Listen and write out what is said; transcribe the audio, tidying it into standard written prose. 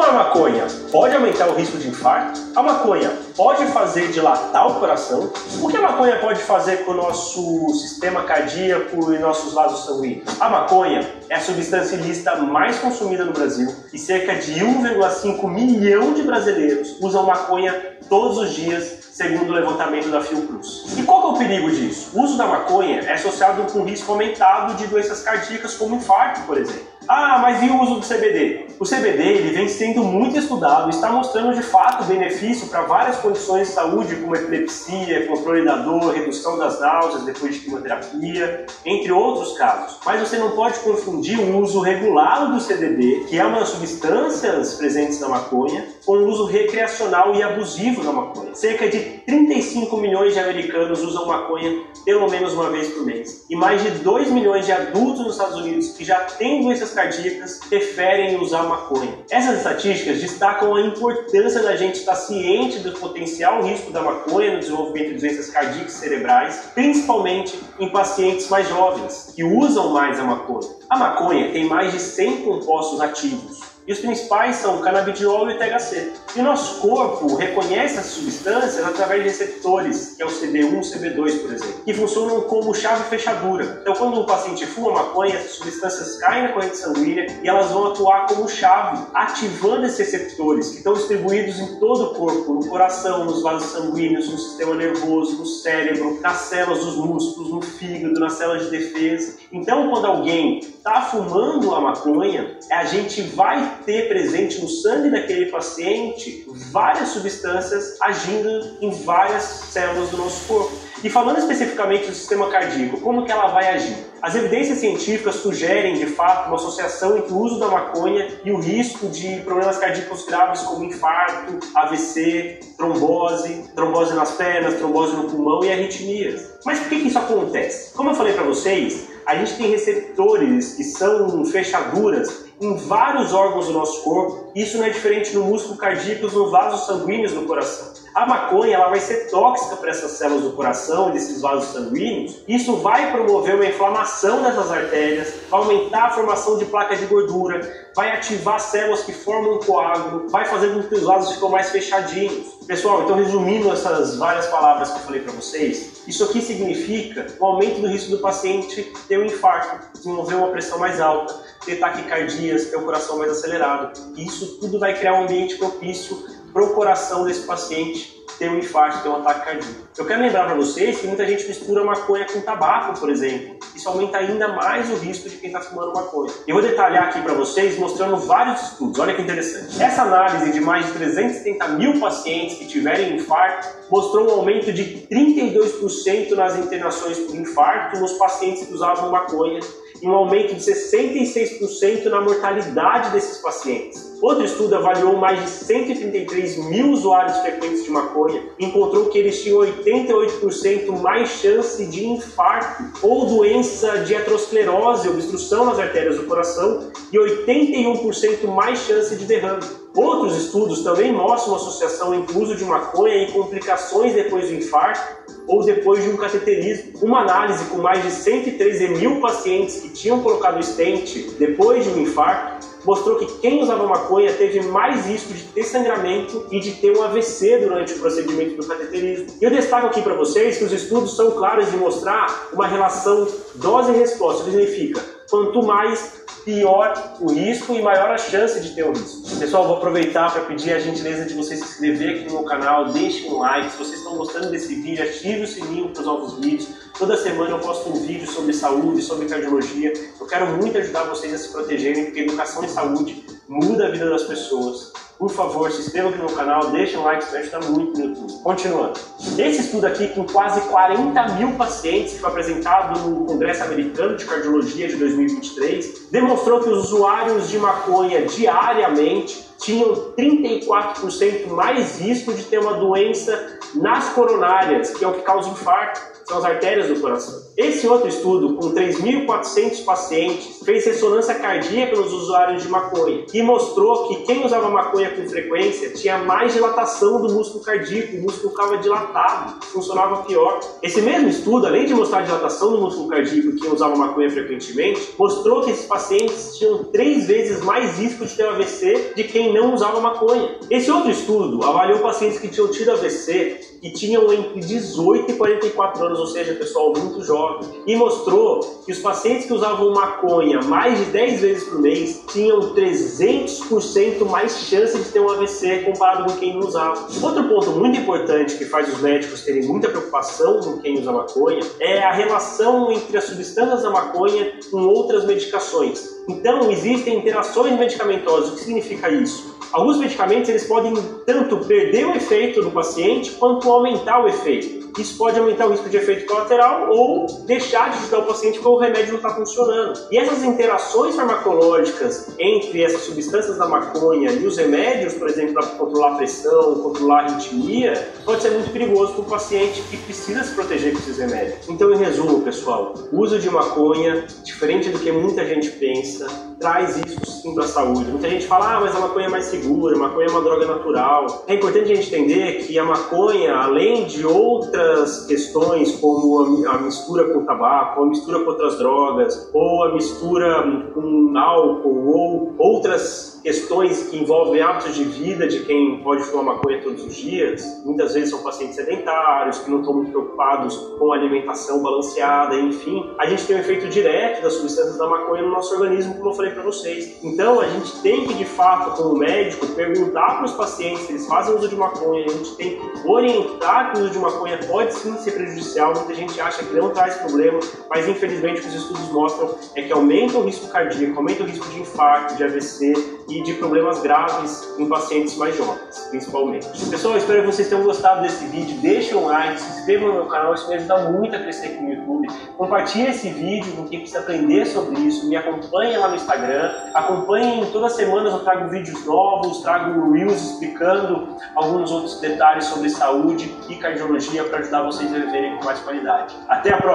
a maconha pode aumentar o risco de infarto? A maconha pode fazer dilatar o coração? O que a maconha pode fazer com o nosso sistema cardíaco e nossos vasos sanguíneos? A maconha é a substância ilícita mais consumida no Brasil e cerca de 1,5 milhão de brasileiros usam maconha todos os dias, segundo o levantamento da Fiocruz. E qual que é o perigo disso? O uso da maconha é associado com risco aumentado de doenças cardíacas como infarto, por exemplo. Ah, mas e o uso do CBD? O CBD ele vem sendo muito estudado e está mostrando de fato benefício para várias condições de saúde, como epilepsia, controle da dor, redução das náuseas depois de quimioterapia, entre outros casos. Mas você não pode confundir o uso regulado do CBD, que é uma das substâncias presentes na maconha, com o uso recreacional e abusivo da maconha. Cerca de 35 milhões de americanos usam maconha pelo menos uma vez por mês. E mais de 2 milhões de adultos nos Estados Unidos que já têm doenças cardíacas preferem usar maconha. Essas estatísticas destacam a importância da gente estar ciente do potencial risco da maconha no desenvolvimento de doenças cardíacas cerebrais, principalmente em pacientes mais jovens, que usam mais a maconha. A maconha tem mais de 100 compostos ativos, e os principais são o canabidiol e o THC. E o nosso corpo reconhece essas substâncias através de receptores, que é o CB1 e o CB2, por exemplo, que funcionam como chave fechadura. Então, quando o paciente fuma maconha, essas substâncias caem na corrente sanguínea e elas vão atuar como chave, ativando esses receptores, que estão distribuídos em todo o corpo, no coração, nos vasos sanguíneos, no sistema nervoso, no cérebro, nas células dos músculos, no fígado, nas células de defesa. Então, quando alguém está fumando a maconha, a gente vai ter presente no sangue daquele paciente várias substâncias agindo em várias células do nosso corpo. E falando especificamente do sistema cardíaco, como que ela vai agir? As evidências científicas sugerem, de fato, uma associação entre o uso da maconha e o risco de problemas cardíacos graves como infarto, AVC, trombose nas pernas, trombose no pulmão e arritmias. Mas por que isso acontece? Como eu falei para vocês, a gente tem receptores que são fechaduras em vários órgãos do nosso corpo. Isso não é diferente no músculo cardíaco e nos vasos sanguíneos do coração. A maconha ela vai ser tóxica para essas células do coração e desses vasos sanguíneos. Isso vai promover uma inflamação dessas artérias, vai aumentar a formação de placa de gordura, vai ativar células que formam um coágulo, vai fazer com que os vasos fiquem mais fechadinhos. Pessoal, então resumindo essas várias palavras que eu falei para vocês, isso aqui significa o aumento do risco do paciente ter um infarto, desenvolver uma pressão mais alta, ter taquicardias, ter o coração mais acelerado. E isso tudo vai criar um ambiente propício para o coração desse paciente ter um infarto, ter um ataque cardíaco. Eu quero lembrar para vocês que muita gente mistura maconha com tabaco, por exemplo. Isso aumenta ainda mais o risco de quem está fumando maconha. Eu vou detalhar aqui para vocês mostrando vários estudos. Olha que interessante. Essa análise de mais de 370 mil pacientes que tiverem infarto mostrou um aumento de 32% nas internações por infarto nos pacientes que usavam maconha e um aumento de 66% na mortalidade desses pacientes. Outro estudo avaliou mais de 133 mil usuários frequentes de maconha e encontrou que eles tinham 88% mais chance de infarto ou doença de aterosclerose, obstrução nas artérias do coração, e 81% mais chance de derrame. Outros estudos também mostram uma associação entre o uso de maconha e complicações depois do infarto ou depois de um cateterismo. Uma análise com mais de 113 mil pacientes que tinham colocado stent depois de um infarto mostrou que quem usava maconha teve mais risco de ter sangramento e de ter um AVC durante o procedimento do cateterismo. E eu destaco aqui para vocês que os estudos são claros de mostrar uma relação dose e resposta. Significa, quanto mais, pior o risco e maior a chance de ter o risco. Pessoal, vou aproveitar para pedir a gentileza de vocês se inscreverem aqui no meu canal, deixem um like. Se vocês estão gostando desse vídeo, ative o sininho para os novos vídeos. Toda semana eu posto um vídeo sobre saúde, sobre cardiologia. Eu quero muito ajudar vocês a se protegerem, porque educação em saúde muda a vida das pessoas. Por favor, se inscrevam aqui no meu canal, deixem um like, isso ajuda muito no YouTube. Continuando. Esse estudo aqui, com quase 40 mil pacientes, que foi apresentado no Congresso Americano de Cardiologia de 2023, demonstrou que os usuários de maconha diariamente tinham 34% mais risco de ter uma doença nas coronárias, que é o que causa infarto. São as artérias do coração. Esse outro estudo, com 3.400 pacientes, fez ressonância cardíaca nos usuários de maconha e mostrou que quem usava maconha com frequência tinha mais dilatação do músculo cardíaco, o músculo ficava dilatado, funcionava pior. Esse mesmo estudo, além de mostrar a dilatação do músculo cardíaco em quem usava maconha frequentemente, mostrou que esses pacientes tinham 3 vezes mais risco de ter AVC de quem quem não usava maconha. Esse outro estudo avaliou pacientes que tinham tido AVC e tinham entre 18 e 44 anos, ou seja, pessoal muito jovem, e mostrou que os pacientes que usavam maconha mais de 10 vezes por mês tinham 300% mais chance de ter um AVC comparado com quem não usava. Outro ponto muito importante que faz os médicos terem muita preocupação com quem usa maconha é a relação entre as substâncias da maconha com outras medicações. Então, existem interações medicamentosas. O que significa isso? Alguns medicamentos eles podem tanto perder o efeito do paciente quanto aumentar o efeito. Isso pode aumentar o risco de efeito colateral ou deixar de ajudar o paciente porque o remédio não está funcionando. E essas interações farmacológicas entre essas substâncias da maconha e os remédios, por exemplo, para controlar a pressão, controlar a arritmia, pode ser muito perigoso para o paciente que precisa se proteger com esses remédios. Então, em resumo, pessoal, o uso de maconha, diferente do que muita gente pensa, traz riscos sim para a saúde. Muita gente fala, mas a maconha é mais segura, a maconha é uma droga natural. É importante a gente entender que a maconha, além de outras questões como a mistura com tabaco, a mistura com outras drogas, ou a mistura com álcool, ou outras questões que envolvem hábitos de vida de quem pode fumar maconha todos os dias, muitas vezes são pacientes sedentários, que não estão muito preocupados com a alimentação balanceada, enfim, a gente tem um efeito direto das substâncias da maconha no nosso organismo, como eu falei para vocês. Então, a gente tem que, de fato, como médico, perguntar para os pacientes se eles fazem uso de maconha, a gente tem que orientar que o uso de maconha pode sim ser prejudicial. Muita gente acha que não traz problema, mas infelizmente o que os estudos mostram é que aumenta o risco cardíaco, aumenta o risco de infarto, de AVC e de problemas graves em pacientes mais jovens, principalmente. Pessoal, espero que vocês tenham gostado desse vídeo. Deixem um like, se inscrevam no meu canal, isso me ajuda muito a crescer aqui no YouTube. Compartilhe esse vídeo com quem precisa aprender sobre isso, me acompanhem lá no Instagram, acompanhem todas as semanas, eu trago vídeos novos, trago reels explicando alguns outros detalhes sobre saúde e cardiologia para ajudar vocês a viverem com mais qualidade. Até a próxima!